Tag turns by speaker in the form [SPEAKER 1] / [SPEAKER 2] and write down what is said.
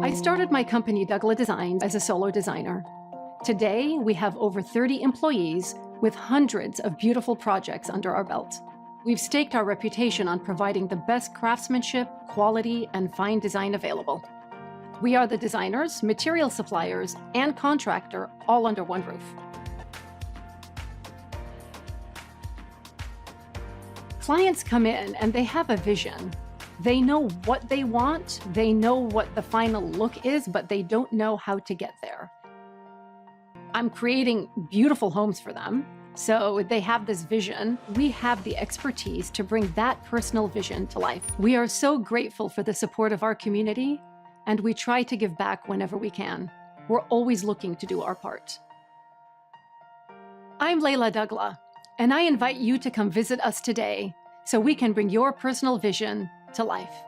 [SPEAKER 1] I started my company, Douglah Designs, as a solo designer. Today, we have over 30 employees with hundreds of beautiful projects under our belt. We've staked our reputation on providing the best craftsmanship, quality, and fine design available. We are the designers, material suppliers, and contractor all under one roof. Clients come in and they have a vision. They know what they want, they know what the final look is, but they don't know how to get there. I'm creating beautiful homes for them, so they have this vision. We have the expertise to bring that personal vision to life. We are so grateful for the support of our community, and we try to give back whenever we can. We're always looking to do our part. I'm Layla Douglah, and I invite you to come visit us today so we can bring your personal vision to life.